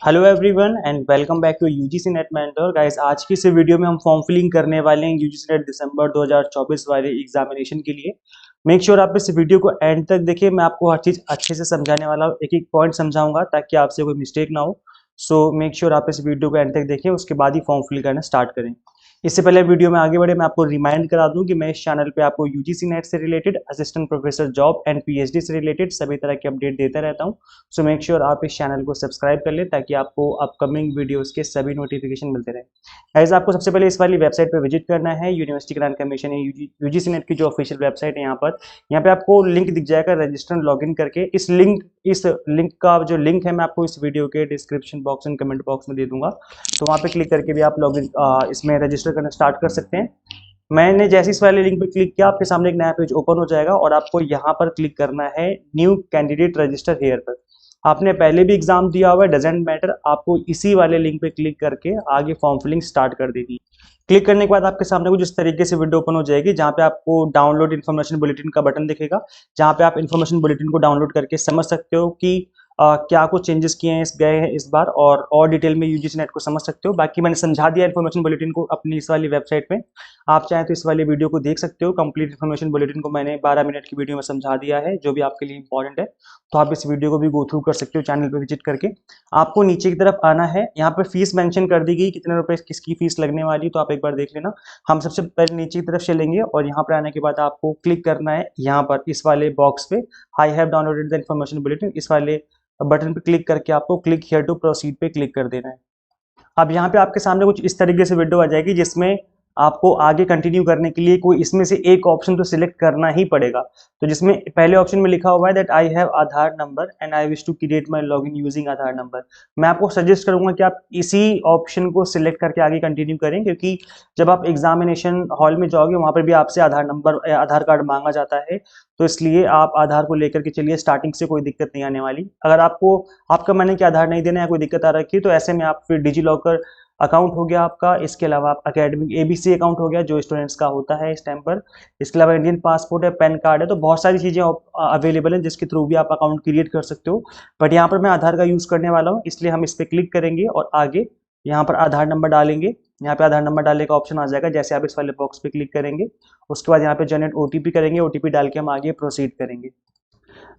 Hello everyone and welcome back to UGC NET mentor guys. आज की इस video में हम फॉर्म फिलिंग करने वाले हैं यूजीसी नेट दिसंबर 2024 वाले एग्जामिनेशन के लिए। मेक श्योर आप इस वीडियो को एंड तक देखिए। मैं आपको हर चीज़ अच्छे से समझाने वाला हूँ, एक एक पॉइंट समझाऊंगा ताकि आपसे कोई मिस्टेक ना हो। सो मेक श्योर आप इस वीडियो को एंड तक देखिए, उसके बाद ही फॉर्म फिल करना स्टार्ट करें। इससे पहले वीडियो में आगे बढ़े, मैं आपको रिमाइंड करा दूं कि मैं इस चैनल पे आपको यूजीसी नेट से related, assistant professor job and PhD से रिलेटेड सभी तरह के अपडेट देता रहता हूं। सो मेक श्योर आप इस चैनल को सब्सक्राइब कर लें ताकि आपको अपकमिंग वीडियोस के सभी नोटिफिकेशन मिलते रहे। गाइस, आपको सबसे पहले इस वाली वेबसाइट पर विजिट करना है। University grant commission UGC net की जो ऑफिशियल वेबसाइट है, यहाँ पे आपको लिंक दिख जाएगा रजिस्टर लॉगिन करके। इस लिंक का जो लिंक है मैं आपको इस वीडियो के description box and comment box में दे दूंगा। तो वहाँ पे क्लिक करके भी आप लॉगिन इसमें रजिस्टर करना स्टार्ट कर सकते हैं। मैंने जैसे इस वाले लिंक पे क्लिक किया, आपके सामने एक नया पेज ओपन हो जाएगा और आपको यहाँ पर क्लिक करना है न्यू कैंडिडेट रजिस्टर हेयर पर। आपने पहले भी एग्जाम दिया हुआ है, डजेंट मैटर, आपको इसी वाले लिंक पे क्लिक करके आगे फॉर्म फिलिंग स्टार्ट कर देनी। क्लिक करने के बाद आपके सामने कुछ इस तरीके से विंडो ओपन हो जाएगी, जहाँ पे आपको डाउनलोड इन्फॉर्मेशन बुलेटिन का बटन दिखेगा, जहाँ पे आप इन्फॉर्मेशन बुलेटिन को डाउनलोड करके समझ सकते हो कि क्या कुछ चेंजेस किए हैं गए हैं इस बार, और डिटेल में यूजीसी नेट को समझ सकते हो। बाकी मैंने समझा दिया इन्फॉर्मेशन बुलेटिन को अपनी इस वाली वेबसाइट में। आप चाहें तो इस वाली वीडियो को देख सकते हो। कंप्लीट इन्फॉर्मेशन बुलेटिन को मैंने 12 मिनट की वीडियो में समझा दिया है, जो भी आपके लिए इंपॉर्टेंट है। तो आप इस वीडियो को भी गो थ्रू कर सकते हो चैनल पर विजिट करके। आपको नीचे की तरफ आना है, यहाँ पर फीस मेंशन कर दी गई, कितने रुपए किसकी फीस लगने वाली, तो आप एक बार देख लेना। हम सबसे पहले नीचे की तरफ चलेंगे और यहाँ पर आने के बाद आपको क्लिक करना है यहाँ पर इस वाले बॉक्स पे, I have downloaded the information bulletin, इस वाले बटन पे क्लिक करके आपको क्लिक हियर टू प्रोसीड पे क्लिक कर देना है। अब यहाँ पे आपके सामने कुछ इस तरीके से विंडो आ जाएगी, जिसमें आपको आगे कंटिन्यू करने के लिए कोई इसमें से एक ऑप्शन तो सिलेक्ट करना ही पड़ेगा। तो जिसमें पहले ऑप्शन में लिखा हुआ है that I have Aadhaar number and I wish to create my login using Aadhaar number. मैं आपको सजेस्ट करूंगा कि आप इसी ऑप्शन को सिलेक्ट करके आगे कंटिन्यू करें, क्योंकि जब आप एग्जामिनेशन हॉल में जाओगे वहां पर भी आपसे आधार नंबर आधार कार्ड मांगा जाता है। तो इसलिए आप आधार को लेकर के चलिए, स्टार्टिंग से कोई दिक्कत नहीं आने वाली। अगर आपको आपका मन है कि आधार नहीं देना है, कोई दिक्कत आ रखी है, तो ऐसे में आप फिर डिजी लॉकर अकाउंट हो गया आपका, इसके अलावा आप एकेडमिक एबीसी अकाउंट हो गया जो स्टूडेंट्स का होता है इस टाइम पर, इसके अलावा इंडियन पासपोर्ट है, पैन कार्ड है, तो बहुत सारी चीज़ें अवेलेबल हैं जिसके थ्रू भी आप अकाउंट क्रिएट कर सकते हो। बट यहाँ पर मैं आधार का यूज़ करने वाला हूँ, इसलिए हम इस पर क्लिक करेंगे और आगे यहाँ पर आधार नंबर डालेंगे। यहाँ पे आधार नंबर डालने का ऑप्शन आ जाएगा, जैसे आप इस वाले बॉक्स पे क्लिक करेंगे उसके बाद यहाँ पे जनरेट ओटीपी करेंगे, ओटीपी डाल के हम आगे प्रोसीड करेंगे।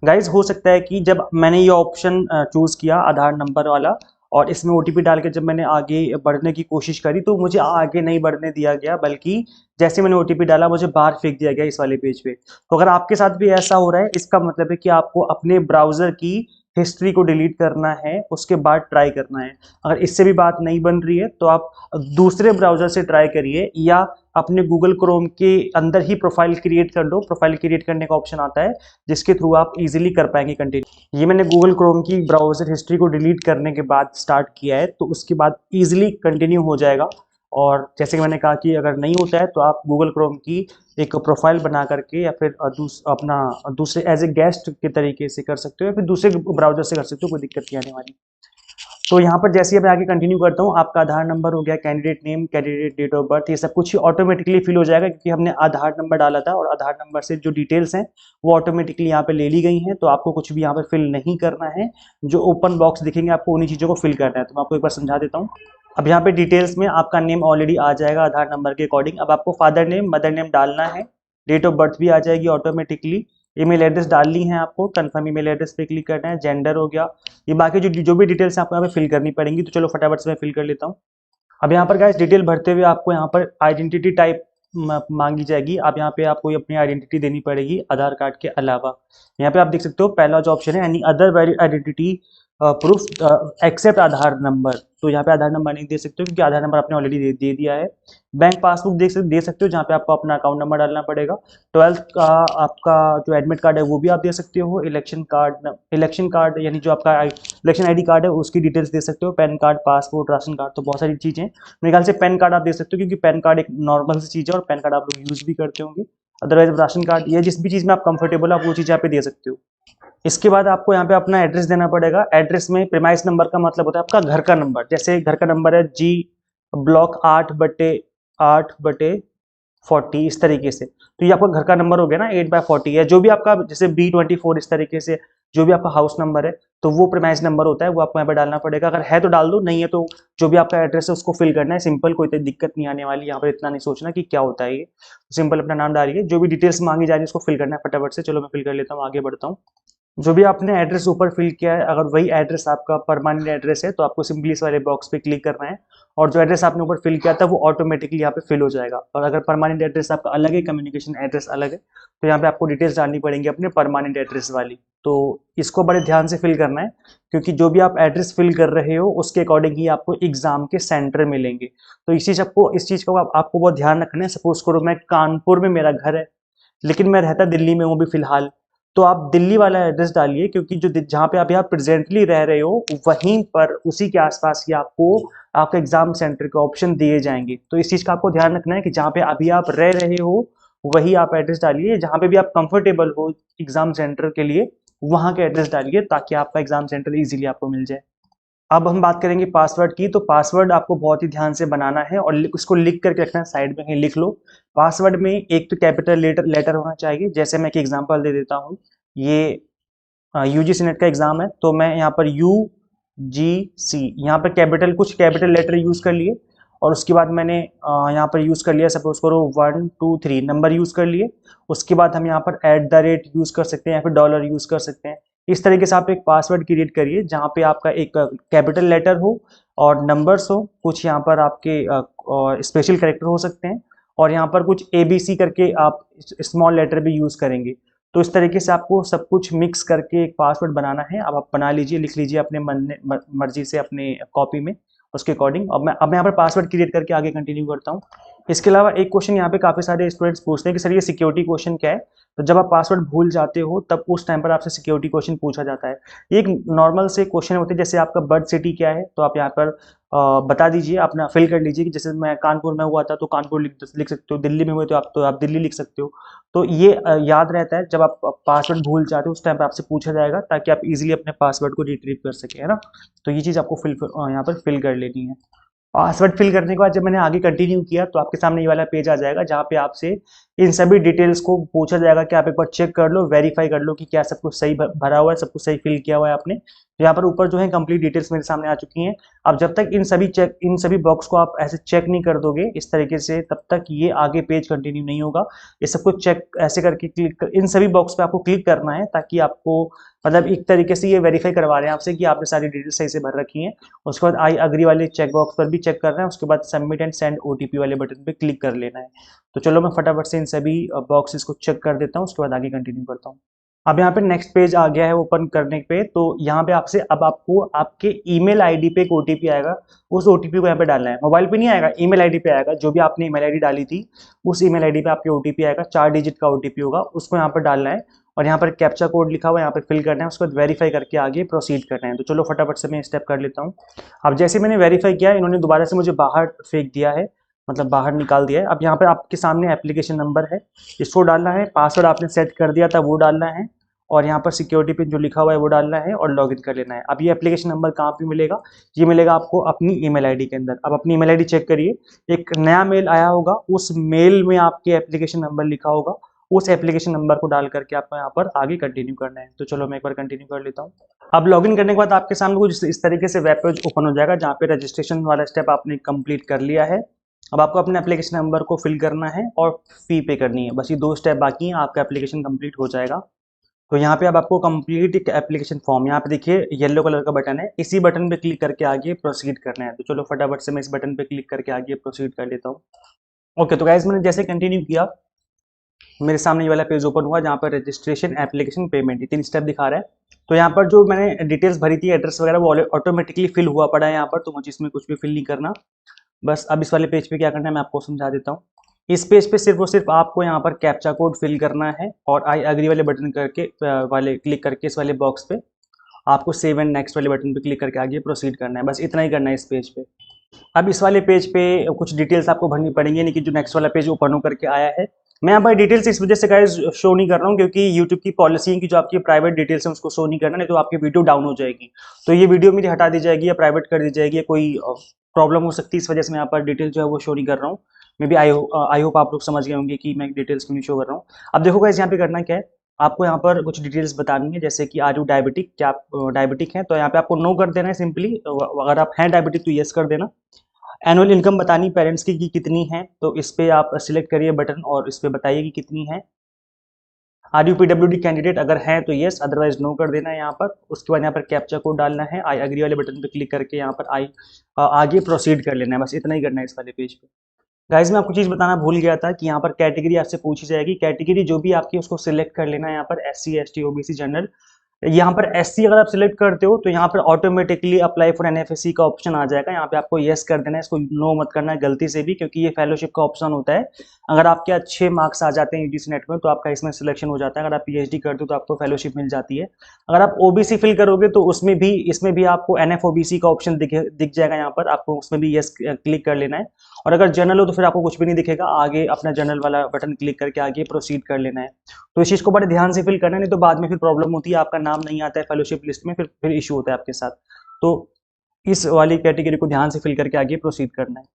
गाइज, हो सकता है कि जब मैंने ये ऑप्शन चूज किया आधार नंबर वाला और इसमें ओटीपी डाल के जब मैंने आगे बढ़ने की कोशिश करी, तो मुझे आगे नहीं बढ़ने दिया गया, बल्कि जैसे मैंने ओटीपी डाला मुझे बाहर फेंक दिया गया इस वाले पेज पे। तो अगर आपके साथ भी ऐसा हो रहा है, इसका मतलब है कि आपको अपने ब्राउजर की हिस्ट्री को डिलीट करना है, उसके बाद ट्राई करना है। अगर इससे भी बात नहीं बन रही है तो आप दूसरे ब्राउजर से ट्राई करिए, या अपने गूगल क्रोम के अंदर ही प्रोफाइल क्रिएट कर लो। प्रोफाइल क्रिएट करने का ऑप्शन आता है जिसके थ्रू आप इजीली कर पाएंगे कंटिन्यू। ये मैंने गूगल क्रोम की ब्राउजर हिस्ट्री को डिलीट करने के बाद स्टार्ट किया है, तो उसके बाद इजीली कंटिन्यू हो जाएगा। और जैसे कि मैंने कहा कि अगर नहीं होता है तो आप गूगल क्रोम की एक प्रोफाइल बना करके या फिर अपना दूसरे एज ए गेस्ट के तरीके से कर सकते हो, या फिर दूसरे ब्राउजर से कर सकते हो, कोई दिक्कत नहीं आने वाली। तो यहाँ पर जैसे ही मैं आगे कंटिन्यू करता हूँ, आपका आधार नंबर हो गया, candidate name, candidate date of birth, ये सब कुछ ही ऑटोमेटिकली फिल हो जाएगा, क्योंकि हमने आधार नंबर डाला था और आधार नंबर से जो डिटेल्स हैं वो ऑटोमेटिकली यहाँ पे ले ली गई हैं। तो आपको कुछ भी यहाँ पर फिल नहीं करना है, जो ओपन बॉक्स दिखेंगे आपको उन्हीं चीज़ों को फिल करना है। तो मैं आपको एक बार समझा देता हूँ। अब यहाँ पे डिटेल्स में आपका नेम ऑलरेडी आ जाएगा आधार नंबर के अकॉर्डिंग। अब आपको फादर नेम, मदर नेम डालना है, डेट ऑफ बर्थ भी आ जाएगी ऑटोमेटिकली, ईमेल एड्रेस डालनी है आपको, कंफर्म ईमेल एड्रेस पे क्लिक करना है, जेंडर हो गया, ये बाकी जो भी डिटेल्स आपको यहाँ पे फिल करनी पड़ेंगी। तो चलो फटाफट से मैं फिल कर लेता हूँ। अब यहाँ पर गाइस डिटेल भरते हुए आपको यहाँ पर आइडेंटिटी टाइप मांगी जाएगी। आप यहाँ पे आपको अपनी आइडेंटिटी देनी पड़ेगी आधार कार्ड के अलावा। यहाँ पे आप देख सकते हो पहला जो ऑप्शन है, any other valid identity proof except Aadhaar number. तो यहाँ पे आधार नंबर नहीं दे सकते हो, क्योंकि आधार नंबर आपने ऑलरेडी दे दिया है। बैंक पासबुक दे सकते हो, जहाँ पे आपको अपना अकाउंट नंबर डालना पड़ेगा। 12th का आपका जो एडमिट कार्ड है वो भी आप दे सकते हो। इलेक्शन कार्ड यानी जो आपका इलेक्शन आईडी कार्ड है उसकी डिटेल्स दे सकते हो। Pan card, passport, ration card, तो बहुत सारी चीज़ें। मेरे ख्याल से पैन कार्ड आप दे सकते हो, क्योंकि पैन कार्ड एक नॉर्मल सी चीज़ है और पैन कार्ड आप लोग यूज़ भी करते होंगे। अदरवाइज राशन कार्ड या जिस भी चीज़ में आप कंफर्टेबल हो आप वो चीज़ यहाँ पे दे सकते हो। इसके बाद आपको यहाँ पे अपना एड्रेस देना पड़ेगा। एड्रेस में प्रीमाइस नंबर का मतलब होता है आपका घर का नंबर। जैसे घर का नंबर है जी ब्लॉक 8/40, इस तरीके से। तो ये आपका घर का नंबर हो गया ना, 8/40 है। जो भी आपका जैसे B24 इस तरीके से जो भी आपका हाउस नंबर है तो वो प्रीमाइस नंबर होता है, वो आपको यहाँ पे डालना पड़ेगा। अगर है तो डाल दो, नहीं है तो जो भी आपका एड्रेस है उसको फिल करना है। सिंपल, कोई दिक्कत नहीं आने वाली, यहाँ पर इतना नहीं सोचना कि क्या होता है ये। सिंपल अपना नाम डालिए, जो भी डिटेल्स मांगी जा रही है उसको फिल करना है फटाफट से। चलो मैं फिल कर लेता हूँ, आगे बढ़ता हूँ। जो भी आपने एड्रेस ऊपर फिल किया है, अगर वही एड्रेस आपका परमानेंट एड्रेस है तो आपको सिंपली इस वाले बॉक्स पे क्लिक करना है, और जो एड्रेस आपने ऊपर फिल किया था वो ऑटोमेटिकली यहाँ पे फिल हो जाएगा। और अगर परमानेंट एड्रेस आपका अलग है, कम्युनिकेशन एड्रेस अलग है, तो यहाँ पे आपको डिटेल्स डालनी पड़ेंगी अपने परमानेंट एड्रेस वाली। तो इसको बड़े ध्यान से फिल करना है, क्योंकि जो भी आप एड्रेस फिल कर रहे हो उसके अकॉर्डिंग ही आपको एग्जाम के सेंटर मिलेंगे। तो इस चीज को आपको बहुत ध्यान रखना है। सपोज करो मैं कानपुर में मेरा घर है, लेकिन मैं रहता दिल्ली में हूँ भी फिलहाल, तो आप दिल्ली वाला एड्रेस डालिए, क्योंकि जो जहाँ पे अभी आप प्रेजेंटली रह रहे हो वहीं पर उसी के आसपास ही आपको आपका एग्जाम सेंटर के ऑप्शन दिए जाएंगे। तो इस चीज़ का आपको ध्यान रखना है कि जहाँ पे अभी आप रह रहे हो वही आप एड्रेस डालिए, जहाँ पे भी आप कंफर्टेबल हो एग्जाम सेंटर के लिए वहाँ के एड्रेस डालिए, ताकि आपका एग्जाम सेंटर इजीली आपको मिल जाए। अब हम बात करेंगे पासवर्ड की। तो पासवर्ड आपको बहुत ही ध्यान से बनाना है और उसको लिख करके रखना है, साइड में कहीं लिख लो। पासवर्ड में एक तो कैपिटल लेटर होना चाहिए। जैसे मैं एक एग्जांपल दे देता हूँ, ये यूजीसी नेट का एग्जाम है, तो मैं यहाँ पर UGC, यहाँ पर कैपिटल कुछ कैपिटल लेटर यूज कर लिए, और उसके बाद मैंने यहाँ पर यूज कर लिया, सपोज करो 1 2 3 नंबर यूज कर लिए। उसके बाद हम यहाँ पर @ यूज कर सकते हैं, या फिर डॉलर यूज कर सकते हैं। इस तरीके से आप एक पासवर्ड क्रिएट करिए जहाँ पे आपका एक कैपिटल लेटर हो और नंबर्स हो, कुछ यहाँ पर आपके स्पेशल कैरेक्टर हो सकते हैं, और यहाँ पर कुछ ABC करके आप स्मॉल लेटर भी यूज करेंगे। तो इस तरीके से आपको सब कुछ मिक्स करके एक पासवर्ड बनाना है। अब आप बना लीजिए, लिख लीजिए अपने मर्जी से अपने कॉपी में उसके अकॉर्डिंग। अब मैं यहाँ पर पासवर्ड क्रिएट करके आगे कंटिन्यू करता हूँ। इसके अलावा एक क्वेश्चन यहाँ पे काफी सारे स्टूडेंट्स पूछते हैं कि सर ये सिक्योरिटी क्वेश्चन क्या है। तो जब आप पासवर्ड भूल जाते हो तब उस टाइम पर आपसे सिक्योरिटी क्वेश्चन पूछा जाता है। ये एक नॉर्मल से क्वेश्चन होते हैं, जैसे आपका बर्थ सिटी क्या है, तो आप यहाँ पर बता दीजिए, अपना फिल कर लीजिए कि जैसे मैं कानपुर में हुआ था तो कानपुर लिख सकते हो, दिल्ली में हुए तो आप दिल्ली लिख सकते हो। तो ये याद रहता है, जब आप पासवर्ड भूल जाते हो उस टाइम पर आपसे पूछा जाएगा, ताकि आप इजीली अपने पासवर्ड को रिट्रीव कर सके, है ना। तो ये चीज़ आपको यहाँ पर फिल कर लेनी है। पासवर्ड फिल करने के बाद जब मैंने आगे कंटिन्यू किया तो आपके सामने ये वाला पेज आ जाएगा, जहाँ पे आपसे इन सभी डिटेल्स को पूछा जाएगा कि आप एक बार चेक कर लो, वेरीफाई कर लो कि क्या सब कुछ सही भरा हुआ है, सब कुछ सही फिल किया हुआ है आपने। तो यहाँ पर ऊपर जो है कंप्लीट डिटेल्स मेरे सामने आ चुकी हैं। अब जब तक इन सभी बॉक्स को आप ऐसे चेक नहीं कर दोगे इस तरीके से, तब तक ये आगे पेज कंटिन्यू नहीं होगा। ये सब कुछ चेक ऐसे करके इन सभी बॉक्स पे आपको क्लिक करना है, ताकि आपको मतलब एक तरीके से ये वेरीफाई करवा रहे हैं आपसे कि आपने सारी डिटेल्स सही से भर रखी हैं। उसके बाद आई अग्री वाले चेक बॉक्स पर भी चेक कर रहे हैं, उसके बाद सबमिट एंड सेंड OTP वाले बटन पे क्लिक कर लेना है। तो चलो मैं फटाफट से इन सभी बॉक्सेस को चेक कर देता हूँ, उसके बाद आगे कंटिन्यू करता हूँ। अब यहाँ पे नेक्स्ट पेज आ गया है ओपन करने पे। तो यहाँ पे आपसे अब आपको आपके ईमेल आईडी पे एक OTP आएगा, उस OTP को यहाँ पे डालना है। मोबाइल पे नहीं आएगा, ईमेल आईडी पे आएगा। जो भी आपने ईमेल आईडी डाली थी उस ईमेल आईडी पे आपके OTP आएगा, 4 डिजिट का OTP होगा, उसको यहाँ पर डालना है। और यहाँ पर कैप्चा कोड लिखा हुआ है, यहाँ पे फिल करना है, उसके बाद वेरीफाई करके आगे प्रोसीड करना है। तो चलो फटाफट से मैं स्टेप कर लेता हूँ। अब जैसे मैंने वेरीफाई किया, इन्होंने दोबारा से मुझे बाहर फेंक दिया है, मतलब बाहर निकाल दिया है। अब यहाँ पर आपके सामने एप्लीकेशन नंबर है, इसको डालना है। पासवर्ड आपने सेट कर दिया था वो डालना है, और यहाँ पर सिक्योरिटी पिन जो लिखा हुआ है वो डालना है और लॉगिन कर लेना है। अब ये एप्लीकेशन नंबर कहाँ पे मिलेगा, ये मिलेगा आपको अपनी ईमेल आईडी के अंदर। अब अपनी ईमेल आईडी चेक करिए, एक नया मेल आया होगा, उस मेल में आपके एप्लीकेशन नंबर लिखा होगा, उस एप्लीकेशन नंबर को डाल करके आपको यहाँ पर आगे कंटिन्यू करना है। तो चलो मैं एक बार कंटिन्यू कर लेता हूँ। अब लॉगिन करने के बाद आपके सामने कुछ इस तरीके से वेब पेज ओपन हो जाएगा, जहाँ पे रजिस्ट्रेशन वाला स्टेप आपने कंप्लीट कर लिया है। अब आपको अपने एप्लीकेशन नंबर को फिल करना है और फी पे करनी है, बस ये 2 स्टेप बाकी हैं, आपका एप्लीकेशन कंप्लीट हो जाएगा। तो यहाँ पे अब आपको कंप्लीट एक एप्लीकेशन फॉर्म, यहाँ पे देखिए येलो कलर का बटन है, इसी बटन पे क्लिक करके आगे प्रोसीड करना है। तो चलो फटाफट से मैं इस बटन पे क्लिक करके आगे प्रोसीड कर लेता हूँ। ओके, तो गाइज मैंने जैसे कंटिन्यू किया, मेरे सामने ये वाला पेज ओपन हुआ, जहाँ पर रजिस्ट्रेशन, एप्लीकेशन, पेमेंट, ये 3 स्टेप दिखा रहा है। तो यहाँ पर जो मैंने डिटेल्स भरी थी, एड्रेस वगैरह, वो ऑटोमेटिकली फिल हुआ पड़ा है यहाँ पर, तो मुझे इसमें कुछ भी फिल नहीं करना। बस अब इस वाले पेज पे क्या करना है मैं आपको समझा देता हूँ। इस पेज पे सिर्फ और सिर्फ आपको यहाँ पर कैप्चा कोड फिल करना है, और आई अग्री वाले बटन करके वाले क्लिक करके इस वाले बॉक्स पे आपको सेव एंड नेक्स्ट वाले बटन पे क्लिक करके आगे प्रोसीड करना है। बस इतना ही करना है इस पेज पे। अब इस वाले पेज पे कुछ डिटेल्स आपको भरनी पड़ेंगी, यानी कि जो नेक्स्ट वाला पेज ओपन होकर के आया है। मैं यहाँ पर डिटेल्स इस वजह से गाइस शो नहीं कर रहा हूँ, क्योंकि यूट्यूब की पॉलिसी है कि जो आपकी प्राइवेट डिटेल्स है उसको शो नहीं करना, नहीं तो आपकी वीडियो डाउन हो जाएगी। तो ये वीडियो मेरी हटा दी जाएगी या प्राइवेट कर दी जाएगी, या कोई प्रॉब्लम हो सकती है, इस वजह से मैं यहाँ पर डिटेल जो है वो शो नहीं कर रहा हूँ। मे बी आई होप आप लोग समझ गए होंगे कि मैं डिटेल्स क्यों नहीं शो कर रहा हूँ। अब देखो गाइस यहाँ पे करना क्या है, आपको यहाँ पर कुछ डिटेल्स बतानी है, जैसे कि आर यू डायबिटिक, क्या आप डायबिटिक हैं, तो यहाँ पे आपको नो कर देना है सिंपली। अगर आप हैं डायबिटिक तो यस कर देना। एनुअल इनकम बतानी पेरेंट्स की कि कितनी है, तो इस पे आप सिलेक्ट करिए बटन और इस पे बताइए कि कितनी है। आर यू पीडब्ल्यूडी कैंडिडेट, अगर हैं तो यस, अदरवाइज नो कर देना है यहाँ पर। उसके बाद यहाँ पर कैप्चा कोड डालना है, आई एग्री वाले बटन पे क्लिक करके यहाँ पर आगे प्रोसीड कर लेना है, बस इतना ही करना है इस वाले पेज पे। गाइज मैं आपको चीज बताना भूल गया था कि यहाँ पर कैटेगरी आपसे पूछी जाएगी, कैटेगरी जो भी आपकी उसको सिलेक्ट कर लेना है यहाँ पर, S C S T OBC general. यहाँ पर एससी अगर आप सिलेक्ट करते हो तो यहाँ पर ऑटोमेटिकली अप्लाई फॉर एनएफएससी का ऑप्शन आ जाएगा, यहाँ पे आपको यस कर देना है, इसको नो मत करना है गलती से भी, क्योंकि ये फेलोशिप का ऑप्शन होता है। अगर आपके अच्छे मार्क्स आ जाते हैं यूजीसी नेट में तो आपका इसमें सिलेक्शन हो जाता है, अगर आप पीएचडी करते हो तो आपको फेलोशिप मिल जाती है। अगर आप ओबीसी फिल करोगे तो इसमें भी आपको एनएफओबीसी का ऑप्शन दिख जाएगा, यहाँ पर आपको उसमें भी यस क्लिक कर लेना है। और अगर जनरल हो तो फिर आपको कुछ भी नहीं दिखेगा, आगे अपना जनरल वाला बटन क्लिक करके आगे प्रोसीड कर लेना है। तो इस चीज को बड़े ध्यान से फिल करना है, नहीं तो बाद में फिर प्रॉब्लम होती है, आपका नाम नहीं आता है फेलोशिप लिस्ट में, फिर इशू होता है आपके साथ। तो इस वाली कैटेगरी को ध्यान से फिल करके आगे प्रोसीड करना है।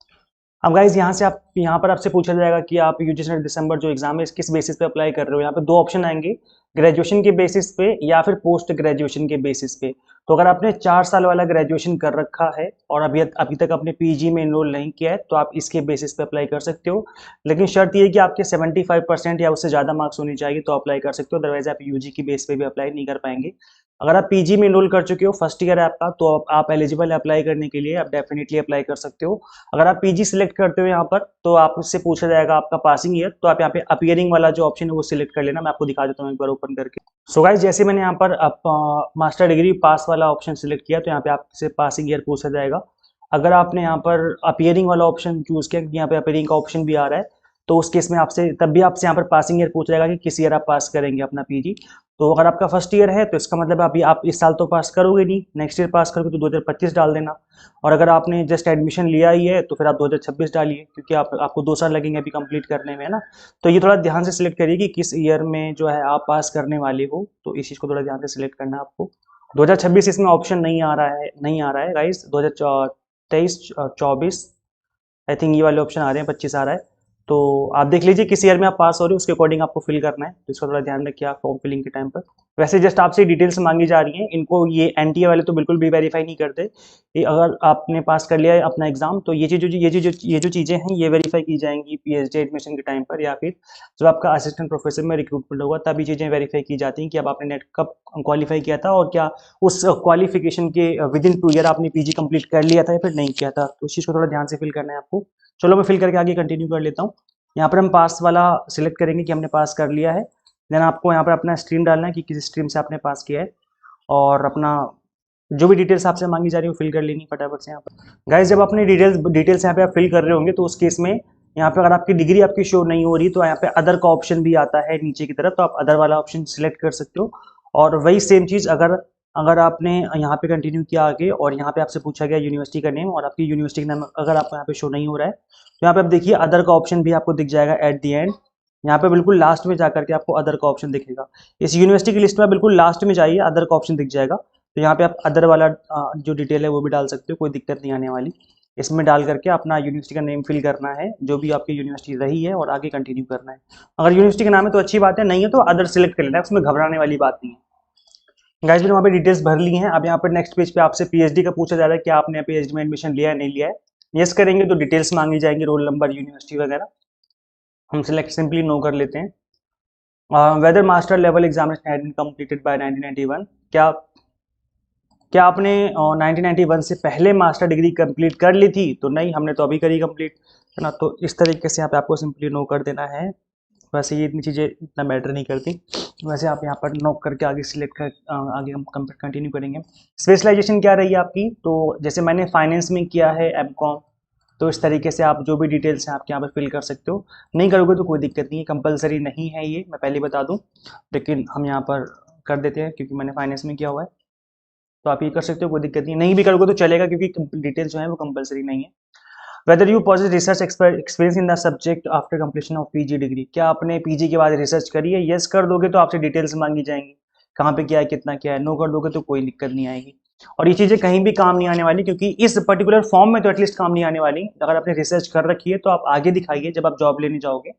अब गाइज यहाँ पर आपसे पूछा जाएगा कि आप यूजीसी नेट दिसंबर जो एग्जाम है किस बेसिस पे अप्लाई कर रहे हो। यहाँ पे दो ऑप्शन आएंगे, ग्रेजुएशन के बेसिस पे या फिर पोस्ट ग्रेजुएशन के बेसिस पे। तो अगर आपने 4 साल वाला ग्रेजुएशन कर रखा है और अभी तक आपने पीजी में इनरोल नहीं किया है तो आप इसके बेसिस पे अप्लाई कर सकते हो, लेकिन शर्त ये है कि आपके 75% या उससे ज़्यादा मार्क्स होनी चाहिए तो अप्लाई कर सकते हो, अदरवाइज आप यूजी की बेस पे भी अप्लाई नहीं कर पाएंगे। अगर आप पीजी में इनरोल कर चुके हो, फर्स्ट ईयर है आपका, तो आप एलिजिबल है अप्लाई करने के लिए, आप डेफिनेटली अप्लाई कर सकते हो। अगर आप पीजी सिलेक्ट करते हो यहाँ पर तो आपसे पूछा जाएगा आपका पासिंग ईयर, तो आप यहाँ पे अपीयरिंग वाला जो ऑप्शन है वो सिलेक्ट कर लेना। मैं आपको दिखा देता हूँ एक बार ओपन करके। सो गाइस जैसे मैंने यहाँ पर मास्टर डिग्री पास वाला ऑप्शन सिलेक्ट किया तो यहाँ पे आपसे पासिंग ईयर पूछा जाएगा। अगर आपने यहाँ पर अपीयरिंग वाला ऑप्शन चूज किया, यहाँ पे अपीयरिंग का ऑप्शन भी आ रहा है, तो उस केस में तब भी आपसे यहाँ पर पासिंग ईयर पूछा जाएगा कि किस ईयर आप पास करेंगे अपना पीजी। तो अगर आपका फर्स्ट ईयर है तो इसका मतलब अभी आप इस साल तो पास करोगे नहीं, नेक्स्ट ईयर पास करोगे तो 2025 डाल देना। और अगर आपने जस्ट एडमिशन लिया ही है तो फिर आप 2026 डालिए, क्योंकि आपको 2 साल लगेंगे अभी कंप्लीट करने में, है ना। तो ये थोड़ा ध्यान से सिलेक्ट करिए कि किस ईयर में जो है आप पास करने वाले हो, तो इस चीज़ को थोड़ा ध्यान से सिलेक्ट करना है आपको। 2026 इसमें ऑप्शन नहीं आ रहा है गाइस, 2023 24 आई थिंक ये वाले ऑप्शन आ रहे हैं, 25 आ रहा है। तो आप देख लीजिए किस ईयर में आप पास हो रहे हो, उसके अकॉर्डिंग आपको फिल करना है, तो इसका थोड़ा ध्यान रखिए आप फॉर्म फिलिंग के टाइम पर। वैसे जस्ट आपसे डिटेल्स मांगी जा रही हैं, इनको ये एनटीए वाले तो बिल्कुल भी वेरीफाई नहीं करते। अगर आपने पास कर लिया है अपना एग्जाम तो ये जो चीज़ें हैं ये वेरीफाई की जाएंगी पीएचडी एडमिशन के टाइम पर, या फिर जब आपका असिस्टेंट प्रोफेसर में रिक्रूटमेंट होगा तब ये चीज़ें वेरीफाई की जाती हैं कि अब आपने नेट कब क्वालिफाई किया था और क्या उस क्वालिफिकेशन के विद इन 2 ईयर आपने पीजी कंप्लीट कर लिया था या फिर नहीं किया था। तो इस चीज़ को थोड़ा ध्यान से फिल करना है आपको। चलो मैं फिल करके आगे कंटिन्यू कर लेता हूँ। यहाँ पर हम पास वाला सिलेक्ट करेंगे कि हमने पास कर लिया है। देन आपको यहाँ पर अपना स्ट्रीम डालना है कि किस स्ट्रीम से आपने पास किया है, और अपना जो भी डिटेल्स आपसे मांगी जा रही है वो फिल कर लेनी फटाफट से यहाँ पर। गाइस जब अपने डिटेल्स यहाँ पे आप फिल कर रहे होंगे तो उस केस में यहाँ पे अगर आपकी डिग्री आपकी शो नहीं हो रही तो यहाँ पे अदर का ऑप्शन भी आता है नीचे की तरफ, तो आप अदर वाला ऑप्शन सिलेक्ट कर सकते हो। और वही सेम चीज़ अगर अगर आपने यहाँ पे कंटिन्यू किया आगे और यहाँ पे आपसे पूछा गया यूनिवर्सिटी का नेम और आपकी यूनिवर्सिटी का नाम अगर आपको यहाँ पे शो नहीं हो रहा है तो यहाँ पे आप देखिए अदर का ऑप्शन भी आपको दिख जाएगा एट दी एंड। यहाँ पे बिल्कुल लास्ट में जाकर के आपको अदर का ऑप्शन दिखेगा। इस यूनिवर्सिटी की लिस्ट में बिल्कुल लास्ट में जाइए, अदर का ऑप्शन दिख जाएगा, तो यहाँ पे आप अदर वाला जो डिटेल है वो भी डाल सकते हो, कोई दिक्कत नहीं आने वाली। इसमें डाल करके अपना यूनिवर्सिटी का नेम फिल करना है जो भी आपकी यूनिवर्सिटी रही है और आगे कंटिन्यू करना है। अगर यूनिवर्सिटी का नाम है तो अच्छी बात है, नहीं है तो अदर सेलेक्ट कर लेना है, उसमें घबराने वाली बात नहीं है। गाइस मैंने वहाँ पे डिटेल्स भर ली हैं। अब यहाँ पर नेक्स्ट पेज पे आपसे पीएचडी का पूछा जा रहा है कि आपने पीएचडी में एडमिशन लिया है नहीं लिया है। यस करेंगे तो डिटेल्स मांगी जाएंगी, रोल नंबर यूनिवर्सिटी वगैरह, हम सिलेक्ट सिंपली नो कर लेते हैं। Whether master level examination had been completed by 1991, क्या आपने 1991 से पहले मास्टर डिग्री कंप्लीट कर ली थी, तो नहीं हमने तो अभी करी कंप्लीट, है ना। तो इस तरीके से यहाँ पे आपको सिंपली नो कर देना है। वैसे ये इतनी चीज़ें इतना मैटर नहीं करती, वैसे आप यहाँ पर नो करके आगे सिलेक्ट कर आगे हम कंटिन्यू करेंगे। स्पेशलाइजेशन क्या रही है आपकी, तो जैसे मैंने फाइनेंस में किया है एमकॉम, तो इस तरीके से आप जो भी डिटेल्स हैं आपके यहाँ पर फिल कर सकते हो। नहीं करोगे तो कोई दिक्कत नहीं है, कंपलसरी नहीं है ये, मैं पहले बता दूँ, लेकिन हम यहाँ पर कर देते हैं क्योंकि मैंने फाइनेंस में किया हुआ है, तो आप ये कर सकते हो, कोई दिक्कत नहीं है। नहीं भी करोगे तो चलेगा क्योंकि डिटेल्स जो है वो कंपलसरी नहीं है। Whether you possess research experience in the subject after completion of PG degree, क्या आपने पीजी के बाद रिसर्च करी है। यस कर दोगे तो आपसे डिटेल्स मांगी जाएंगी, कहाँ पे क्या है कितना क्या है। नो कर दोगे तो कोई दिक्कत नहीं आएगी, और ये चीज़ें कहीं भी काम नहीं आने वाली, क्योंकि इस पर्टिकुलर फॉर्म में तो एटलीस्ट काम नहीं आने वाली। अगर आपने रिसर्च कर रखी है तो आप आगे दिखाइए जब आप जॉब लेने जाओगे,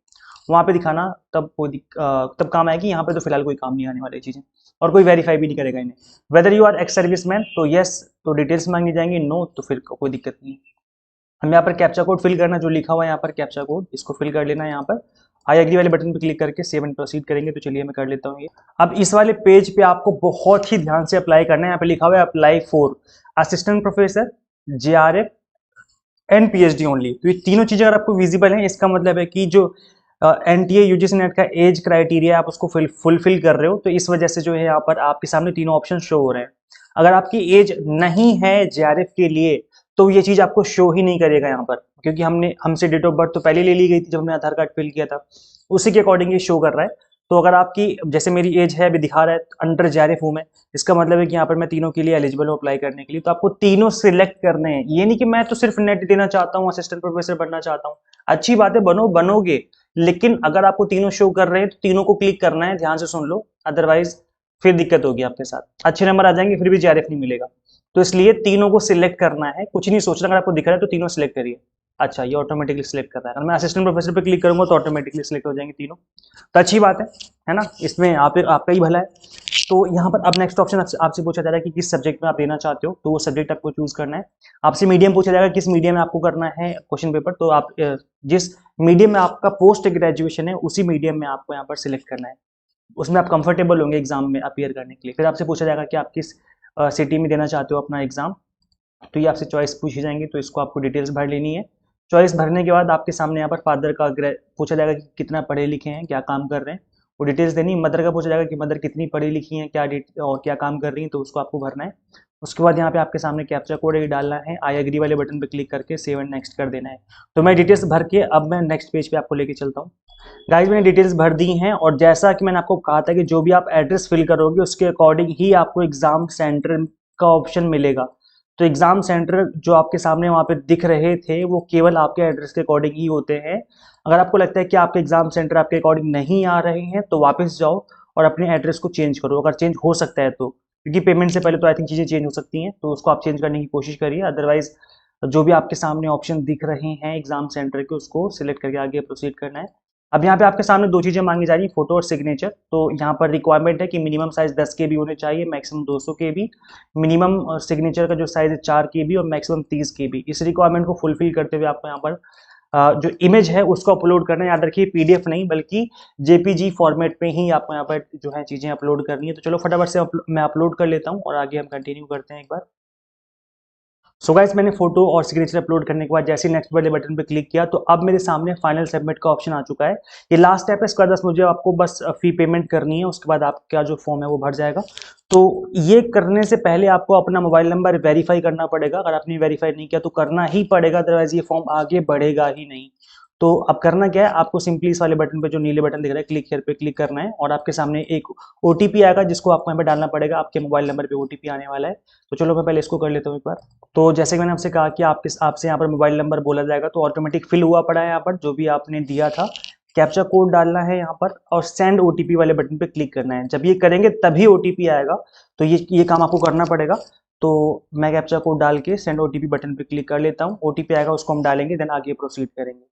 वहाँ पे दिखाना तब काम आएगी। यहाँ पे तो फिलहाल कोई काम नहीं आने वाली चीज़ें, और कोई वेरीफाई भी नहीं करेगा इन्हें। Whether you are ex serviceman तो यस, तो डिटेल्स मांगी जाएंगी, नो तो फिर कोई दिक्कत नहीं है। हमें यहाँ पर कैप्चा कोड फिल करना, जो लिखा हुआ है यहाँ पर कैप्चा कोड, इसको फिल कर लेना है। यहाँ पर आई एग्री वाले बटन पर क्लिक करके सेव एंड प्रोसीड करेंगे। तो चलिए मैं कर लेता हूँ ये। अब इस वाले पेज पे आपको बहुत ही ध्यान से अप्लाई करना है। यहाँ पे लिखा हुआ है apply for assistant professor, JRF and PhD only. तो ये तीनों चीजें अगर आपको विजिबल हैं, इसका मतलब है कि जो NTA UGC नेट का एज क्राइटेरिया आप उसको फुलफिल कर रहे हो, तो इस वजह से जो है यहाँ पर आपके सामने तीनों ऑप्शन शो हो रहे हैं। अगर आपकी एज नहीं है JRF के लिए, तो ये चीज आपको शो ही नहीं करेगा यहाँ पर, क्योंकि हमसे डेट ऑफ बर्थ तो पहले ले ली गई थी जब हमने आधार कार्ड फिल किया था, उसी के अकॉर्डिंग ये शो कर रहा है। तो अगर आपकी, जैसे मेरी एज है अभी दिखा रहा है अंडर JRF हूं मैं, इसका मतलब है कि यहाँ पर मैं तीनों के लिए एलिजिबल हूँ अप्लाई करने के लिए। तो आपको तीनों सिलेक्ट करने हैं, ये नहीं कि मैं तो सिर्फ नेट देना चाहता हूँ, असिस्टेंट प्रोफेसर बनना चाहता हूँ। अच्छी बात है, बनोगे, लेकिन अगर आपको तीनों शो कर रहे हैं तो तीनों को क्लिक करना है। ध्यान से सुन लो, अदरवाइज फिर दिक्कत होगी आपके साथ। अच्छे नंबर आ जाएंगे फिर भी JRF नहीं मिलेगा। तो इसलिए तीनों को सिलेक्ट करना है, कुछ नहीं सोचना। अगर आपको दिख रहा है तो तीनों सिलेक्ट करिए। अच्छा, ये ऑटोमेटिकली सिलेक्ट कर रहा है। अगर मैं असिस्टेंट प्रोफेसर पे क्लिक करूंगा तो ऑटोमेटिकली सिलेक्ट हो जाएंगे तीनों। तो अच्छी बात है ना, इसमें आपका ही भला है। तो यहाँ पर अब नेक्स्ट ऑप्शन आपसे पूछा जा रहा है कि किस सब्जेक्ट में आप देना चाहते हो, तो वो सब्जेक्ट आपको चूज करना है। आपसे मीडियम पूछा जाएगा, किस मीडियम में आपको करना है क्वेश्चन पेपर, तो आप जिस मीडियम में आपका पोस्ट ग्रेजुएशन है उसी मीडियम में आपको यहाँ पर सिलेक्ट करना है। उसमें आप कंफर्टेबल होंगे एग्जाम में अपियर करने के लिए। फिर आपसे पूछा जाएगा कि आप किस सिटी में देना चाहते हो अपना एग्जाम, तो ये आपसे चॉइस पूछी जाएंगी, तो इसको आपको डिटेल्स भर लेनी है। चॉइस भरने के बाद आपके सामने यहाँ पर फादर का पूछा जाएगा कि कितना पढ़े लिखे हैं, क्या काम कर रहे हैं, वो डिटेल्स देनी। मदर का पूछा जाएगा कि मदर कितनी पढ़ी लिखी हैं, और क्या काम कर रही हैं, तो उसको आपको भरना है। उसके बाद यहाँ पे आपके सामने कैप्चा कोड डालना है, आई एग्री वाले बटन पे क्लिक करके सेव एंड नेक्स्ट कर देना है। तो मैं डिटेल्स भर के अब मैं नेक्स्ट पेज पे आपको लेके चलता हूँ। गाइज मैंने डिटेल्स भर दी हैं, और जैसा कि मैंने आपको कहा था कि जो भी आप एड्रेस फिल करोगे उसके अकॉर्डिंग ही आपको एग्जाम सेंटर का ऑप्शन मिलेगा। तो एग्जाम सेंटर जो आपके सामने वहाँ पे दिख रहे थे वो केवल आपके एड्रेस के अकॉर्डिंग ही होते हैं। अगर आपको लगता है कि आपके एग्जाम सेंटर आपके अकॉर्डिंग नहीं आ रहे हैं तो वापस जाओ और अपने एड्रेस को चेंज करो, अगर चेंज हो सकता है तो, क्योंकि पेमेंट से पहले तो आई थिंक चीज़ें चेंज हो सकती हैं, तो उसको आप चेंज करने की कोशिश करिए। अदरवाइज जो भी आपके सामने ऑप्शन दिख रहे हैं एग्जाम सेंटर के, उसको सिलेक्ट करके आगे प्रोसीड करना है। अब यहाँ पे आपके सामने दो चीज़ें मांगी जा रही है, फोटो और सिग्नेचर। तो यहाँ पर रिक्वायरमेंट है कि मिनिमम साइज 10 KB होने चाहिए, मैक्सिमम 200 KB। मिनिमम सिग्नेचर का जो साइज है 4 KB और मैक्सिमम 30 KB। इस रिक्वायरमेंट को फुलफिल करते हुए आपको यहाँ पर जो इमेज है उसको अपलोड करना है। याद रखिए PDF नहीं बल्कि JPG फॉर्मेट में ही आपको यहाँ पर जो है चीज़ें अपलोड करनी है। तो चलो फटाफट से मैं अपलोड कर लेता हूँ और आगे हम कंटिन्यू करते हैं एक बार। सो गाइस मैंने फोटो और सिग्नेचर अपलोड करने के बाद जैसे नेक्स्ट वाले बटन पे क्लिक किया तो अब मेरे सामने फाइनल सबमिट का ऑप्शन आ चुका है। ये लास्ट स्टेप है, इसके बाद बस मुझे आपको बस फी पेमेंट करनी है, उसके बाद आपका जो फॉर्म है वो भर जाएगा। तो ये करने से पहले आपको अपना मोबाइल नंबर वेरीफाई करना पड़ेगा। अगर आपने वेरीफाई नहीं किया तो करना ही पड़ेगा, अदरवाइज ये फॉर्म आगे बढ़ेगा ही नहीं। तो अब करना क्या है, आपको सिंपली इस वाले बटन पे जो नीले बटन दिख रहा है क्लिक हियर पे क्लिक करना है, और आपके सामने एक OTP आएगा जिसको आपको यहाँ पे डालना पड़ेगा। आपके मोबाइल नंबर पे OTP आने वाला है। तो चलो मैं पहले इसको कर लेता हूँ एक बार। तो जैसे कि मैंने आपसे कहा कि आपसे यहाँ पर मोबाइल नंबर बोला जाएगा, तो ऑटोमेटिक फिल हुआ पड़ा है यहाँ पर जो भी आपने दिया था। कैप्चा कोड डालना है यहाँ पर और सेंड OTP वाले बटन पे क्लिक करना है। जब ये करेंगे तभी OTP आएगा, तो ये काम आपको करना पड़ेगा। तो मैं कैप्चा कोड डाल के सेंड OTP बटन पे क्लिक कर लेता हूँ। OTP आएगा, उसको हम डालेंगे, देन आगे प्रोसीड करेंगे।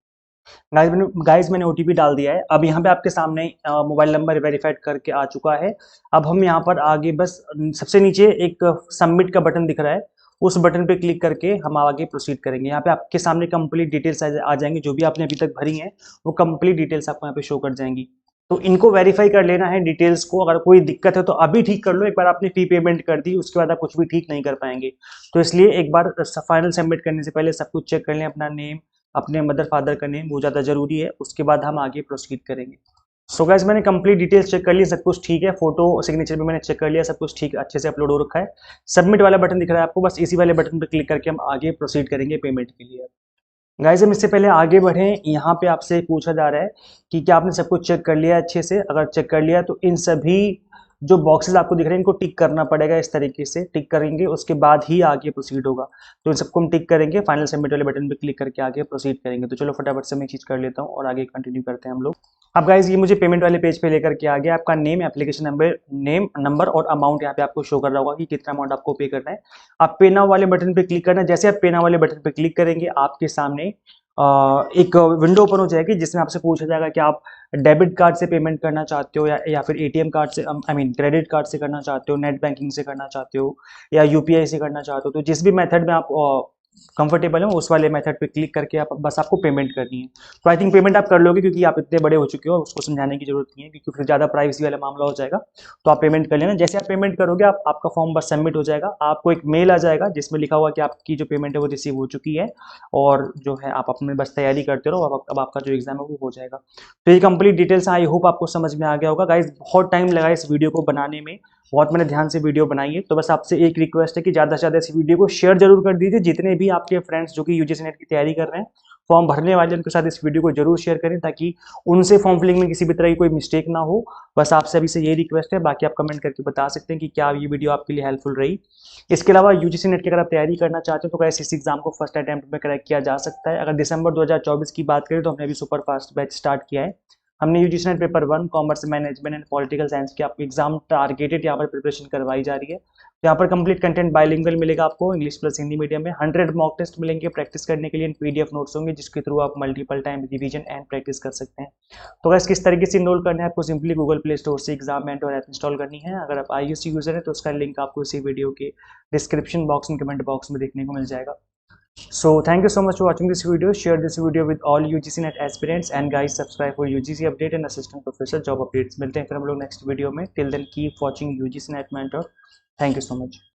गाइज मैंने OTP डाल दिया है। अब यहाँ पे आपके सामने मोबाइल नंबर वेरीफाइड करके आ चुका है। अब हम यहाँ पर आगे बस सबसे नीचे एक सबमिट का बटन दिख रहा है, उस बटन पे क्लिक करके हम आगे प्रोसीड करेंगे। यहाँ पे आपके सामने कंप्लीट डिटेल्स आ जाएंगी, जो भी आपने अभी तक भरी हैं वो कंप्लीट डिटेल्स आपको यहाँ पे शो कर जाएंगी। तो इनको वेरीफाई कर लेना है डिटेल्स को। अगर कोई दिक्कत है तो अभी ठीक कर लो, एक बार आपने फी पेमेंट कर दी उसके बाद आप कुछ भी ठीक नहीं कर पाएंगे। तो इसलिए एक बार फाइनल सबमिट करने से पहले सब कुछ चेक कर लें, अपना नेम, अपने मदर फादर का नेम, वो ज़्यादा जरूरी है। उसके बाद हम आगे प्रोसीड करेंगे। सो गाइस मैंने कंप्लीट डिटेल्स चेक कर ली, सब कुछ ठीक है। फोटो सिग्नेचर भी मैंने चेक कर लिया, सब कुछ ठीक अच्छे से अपलोड हो रखा है। सबमिट वाला बटन दिख रहा है आपको, बस इसी वाले बटन पर क्लिक करके हम आगे प्रोसीड करेंगे पेमेंट के लिए। गाइस हम इससे पहले आगे बढ़ें, यहाँ पे आपसे पूछा जा रहा है कि क्या आपने सब कुछ चेक कर लिया अच्छे से। अगर चेक कर लिया तो इन सभी जो बॉक्सेस आपको दिख रहे हैं इनको टिक करना पड़ेगा। इस तरीके से टिक करेंगे, उसके बाद ही आगे प्रोसीड होगा। तो इन सबको हम टिक करेंगे, फाइनल सबमिट वाले बटन पे क्लिक करके आगे प्रोसीड करेंगे। तो चलो फटाफट से मैं चीज कर लेता हूँ और आगे कंटिन्यू करते हैं हम लोग। अब गाइज ये मुझे पेमेंट वाले पेज पे लेकर के आ गया। आपका नेम, एप्लीकेशन नंबर और अमाउंट यहाँ पे आपको शो कर रहा होगा कि कितना अमाउंट आपको पे करना है। आप पे नाउ वाले बटन पे क्लिक करना है। जैसे आप पे नाउ वाले बटन पे क्लिक करेंगे आपके सामने एक विंडो ओपन हो जाएगी जिसमें आपसे पूछा जाएगा कि आप डेबिट कार्ड से पेमेंट करना चाहते हो या फिर एटीएम कार्ड से, आई मीन क्रेडिट कार्ड से करना चाहते हो, नेट बैंकिंग से करना चाहते हो या यूपीआई से करना चाहते हो। तो जिस भी मेथड में आप कंफर्टेबल हो उस वाले मेथड पे क्लिक करके आप बस आपको पेमेंट करनी है। तो आई थिंक पेमेंट आप कर लोगे क्योंकि आप इतने बड़े हो चुके हो, उसको समझाने की जरूरत नहीं है क्योंकि फिर ज़्यादा प्राइवेसी वाला मामला हो जाएगा। तो आप पेमेंट कर लेना। जैसे आप पेमेंट करोगे आपका फॉर्म बस सबमिट हो जाएगा, आपको एक मेल आ जाएगा जिसमें लिखा हुआ कि आपकी जो पेमेंट है वो रिसीव हो चुकी है और जो है आप अपने बस तैयारी करते रहो, अब आपका जो एग्जाम है वो हो जाएगा। तो ये कंप्लीट डिटेल्स आई होप आपको समझ में आ गया होगा। गाइज बहुत टाइम लगा इस वीडियो को बनाने में, बहुत मैंने ध्यान से वीडियो बनाई है। तो बस आपसे एक रिक्वेस्ट है कि ज़्यादा से ज़्यादा इस वीडियो को शेयर जरूर कर दीजिए। जितने भी आपके फ्रेंड्स जो कि यूजीसी नेट की तैयारी कर रहे हैं, फॉर्म भरने वाले, उनके साथ इस वीडियो को जरूर शेयर करें ताकि उनसे फॉर्म फिलिंग में किसी भी तरह की कोई मिस्टेक ना हो। बस आपसे अभी से ये रिक्वेस्ट है, बाकी आप कमेंट करके बता सकते हैं कि क्या ये वीडियो आपके लिए हेल्पफुल रही। इसके अलावा यूजीसी नेट की अगर आप तैयारी करना चाहते हो तो कैसे इस एग्जाम को फर्स्ट अटेम्प्ट में क्रैक किया जा सकता है। अगर दिसंबर 2024 की बात करें तो हमने अभी सुपर फास्ट बैच स्टार्ट किया है। हमने UGC net paper 1 commerce management and political science की आपको एग्जाम टारगेटेड यहाँ पर प्रिपरेशन करवाई जा रही है। तो यहाँ पर कंप्लीट कंटेंट बाइलिंगुअल मिलेगा आपको, इंग्लिश प्लस हिंदी मीडियम में। 100 मॉक टेस्ट मिलेंगे प्रैक्टिस करने के लिए, पीडीएफ नोट्स होंगे जिसके थ्रू आप multiple time revision and practice कर सकते हैं। तो गाइस किस तरीके से इनरोल करना है, आपको सिंपली गूगल प्ले स्टोर से एग्जाम और ऐप इंस्टॉल करनी है। अगर आप आईओएस यूजर है तो उसका लिंक आपको इसी वीडियो के description box and comment box में देखने को मिल जाएगा। So thank you so much for watching this video. Share this video with all UGC net aspirants and guys subscribe for UGC update and assistant professor job updates. मिलते हैं फिर हम लोग next video में. Till then keep watching UGC net mentor. Thank you so much.